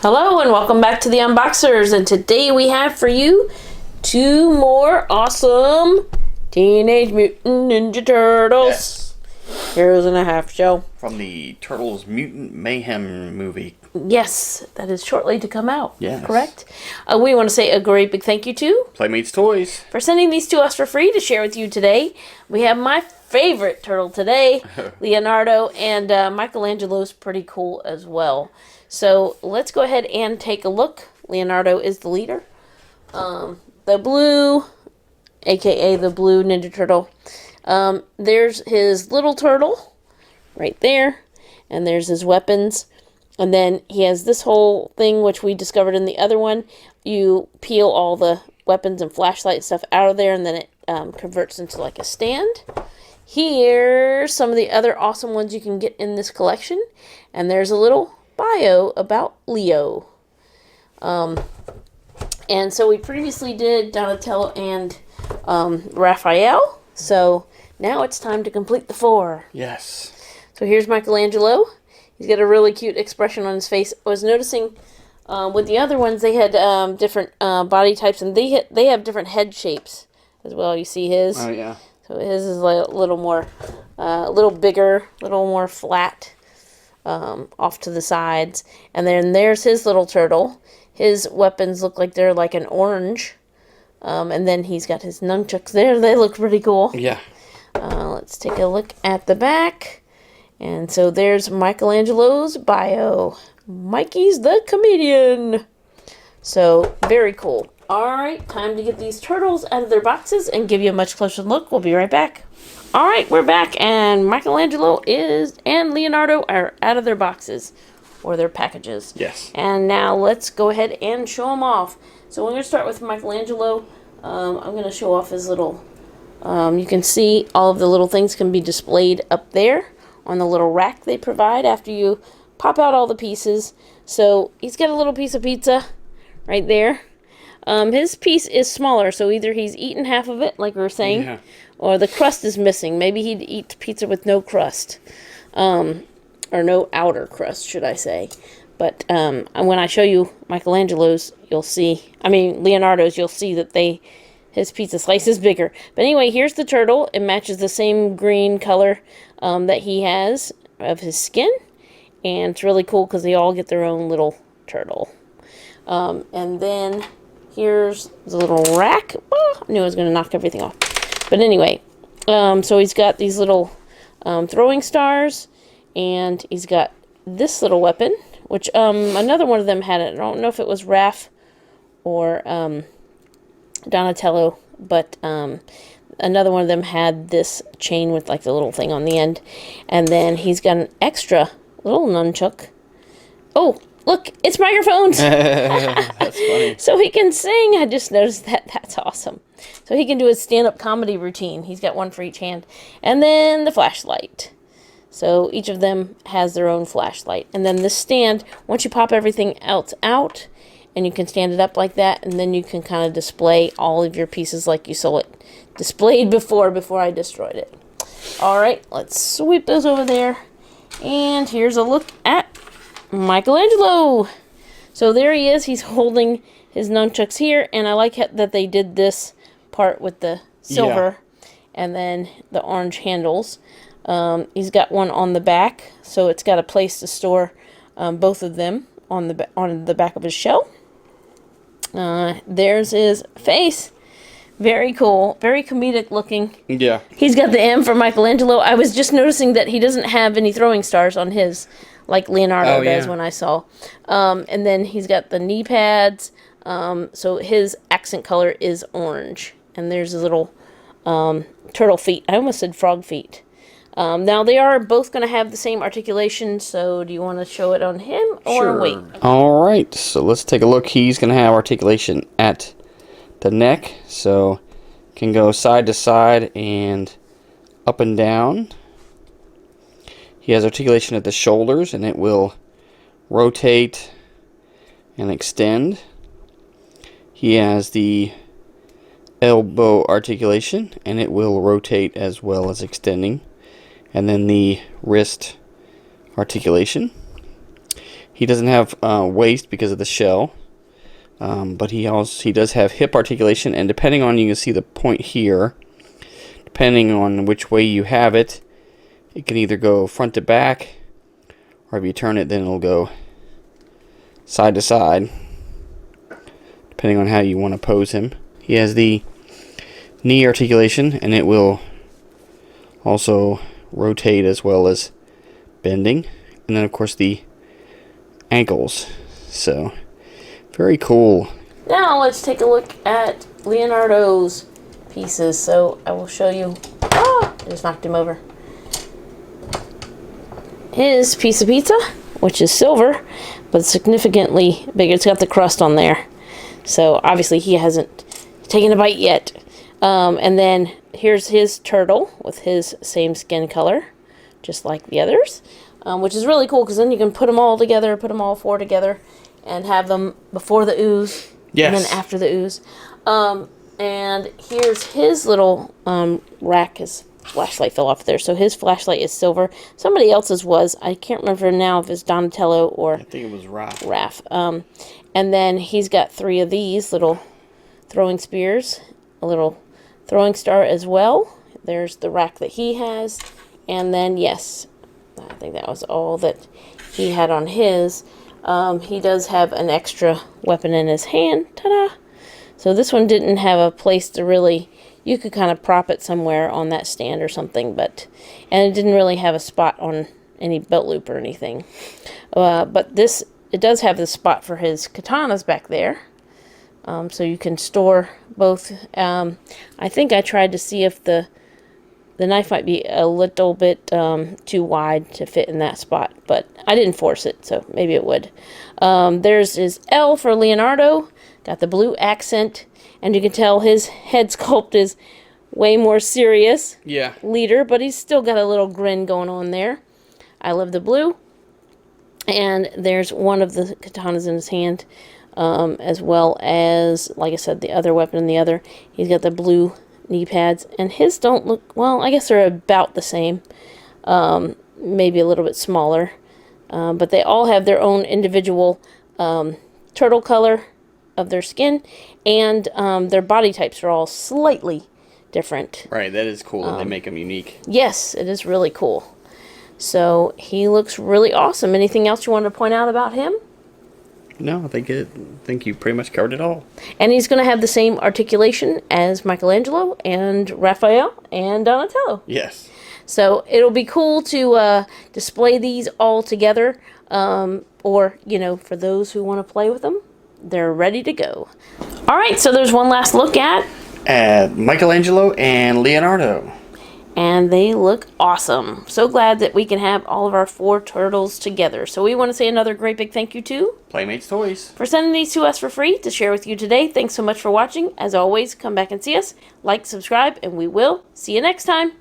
Hello and welcome back to the Unboxers, and today we have for you two more awesome Teenage Mutant Ninja Turtles. Yes. Heroes in a Half Shell. From the Turtles Mutant Mayhem movie. Yes, that is shortly to come out. Yes. Correct? We want to say a great big thank you to Playmates Toys. for sending these to us for free to share with you today. We have my favorite turtle today, Leonardo, and Michelangelo's pretty cool as well. So let's go ahead and take a look. Leonardo is the leader. The blue, aka the blue Ninja Turtle. There's his little turtle right there. And there's his weapons. And then he has this whole thing, which we discovered in the other one. You peel all the weapons and flashlight stuff out of there, and then it converts into like a stand. Here's some of the other awesome ones you can get in this collection. And there's a little bio about Leo. And so we previously did Donatello and Raphael. So now it's time to complete the four. Yes. So here's Michelangelo. He's got a really cute expression on his face. I was noticing with the other ones they had different body types, and they have different head shapes as well. You see his? Oh yeah. So his is like a little more, a little bigger, a little more flat. Off to the sides. And then there's his little turtle. His weapons look like they're like an orange. And then he's got his nunchucks there. They look pretty cool. Yeah. Let's take a look at the back. And so there's Michelangelo's bio. Mikey's the comedian. So, very cool. Alright, time to get these turtles out of their boxes and give you a much closer look. We'll be right back. Alright, we're back, and Michelangelo and Leonardo are out of their boxes, or their packages. Yes. And now let's go ahead and show them off. So we're going to start with Michelangelo. I'm going to show off his little, you can see all of the little things can be displayed up there on the little rack they provide after you pop out all the pieces. So he's got a little piece of pizza right there. His piece is smaller, so either he's eaten half of it, like we were saying, yeah, or the crust is missing. Maybe he'd eat pizza with no crust. Or no outer crust, should I say. But when I show you Michelangelo's, you'll see, Leonardo's, you'll see that his pizza slice is bigger. But anyway, here's the turtle. It matches the same green color that he has of his skin. And it's really cool because they all get their own little turtle. And then here's the little rack. Oh, I knew I was going to knock everything off. But anyway, so he's got these little throwing stars, and he's got this little weapon, which another one of them had it. I don't know if it was Raph or Donatello, but another one of them had this chain with like the little thing on the end. And then he's got an extra little nunchuck. Oh, look, it's microphones. That's funny. So he can sing. I just noticed that. That's awesome. So he can do his stand-up comedy routine. He's got one for each hand. And then the flashlight. So each of them has their own flashlight. And then the stand, once you pop everything else out, and you can stand it up like that, and then you can kind of display all of your pieces like you saw it displayed before I destroyed it. All right, let's sweep those over there. And here's a look at Michelangelo. So there he is. He's holding his nunchucks here, and I like that they did this part with the silver, yeah, and then the orange handles. He's got one on the back, so it's got a place to store both of them on the back of his shell. There's his face. Very cool. Very comedic looking. Yeah. He's got the M for Michelangelo. I was just noticing that he doesn't have any throwing stars on his, like Leonardo does, yeah, when I saw. And then he's got the knee pads. So his accent color is orange. And there's his little turtle feet. I almost said frog feet. Now, they are both going to have the same articulation, so do you want to show it on him or sure, wait? All right, so let's take a look. He's going to have articulation at the neck, so can go side to side and up and down. He has articulation at the shoulders, and it will rotate and extend. He has the elbow articulation, and it will rotate as well as extending. And then the wrist articulation. He doesn't have waist because of the shell, but he does have hip articulation, and depending on, you can see the point here, depending on which way you have it, it can either go front to back, or if you turn it, then it'll go side to side, depending on how you want to pose him. He has the knee articulation, and it will also rotate as well as bending, and then of course the ankles. So very cool. Now let's take a look at Leonardo's pieces. So I will show you. Oh, I just knocked him over. His piece of pizza, which is silver, but significantly bigger. It's got the crust on there. So obviously he hasn't taken a bite yet. And then here's his turtle with his same skin color, just like the others, which is really cool because then you can put them all together, put them all four together, and have them before the ooze, yes, and then after the ooze. And here's his little rack. His flashlight fell off there, so his flashlight is silver. Somebody else's was. I can't remember now if it's Donatello or I think it was Raph. And then he's got 3 of these little throwing spears, a little throwing star as well. There's the rack that he has, and then yes, I think that was all that he had on his. He does have an extra weapon in his hand. Ta-da! So this one didn't have a place to really, you could kind of prop it somewhere on that stand or something, and it didn't really have a spot on any belt loop or anything. But this, it does have the spot for his katanas back there. So you can store both. I think I tried to see if the knife might be a little bit too wide to fit in that spot, but I didn't force it, so maybe it would. There's his L for Leonardo. Got the blue accent, and you can tell his head sculpt is way more serious. Yeah. Leader, but he's still got a little grin going on there. I love the blue. And there's one of the katanas in his hand, as well as, like I said, the other weapon in the other. He's got the blue knee pads, and his don't look, well, I guess they're about the same, maybe a little bit smaller, but they all have their own individual turtle color of their skin, and their body types are all slightly different. Right, that is cool that they make them unique. Yes, it is really cool. So he looks really awesome. Anything else you wanted to point out about him? No, I think you pretty much covered it all. And he's going to have the same articulation as Michelangelo and Raphael and Donatello. Yes. So it'll be cool to display these all together, or, you know, for those who want to play with them, they're ready to go. All right, so there's one last look at Michelangelo and Leonardo. And they look awesome. So glad that we can have all of our 4 turtles together. So we want to say another great big thank you to Playmates Toys for sending these to us for free to share with you today. Thanks so much for watching. As always, come back and see us. Like, subscribe, and we will see you next time.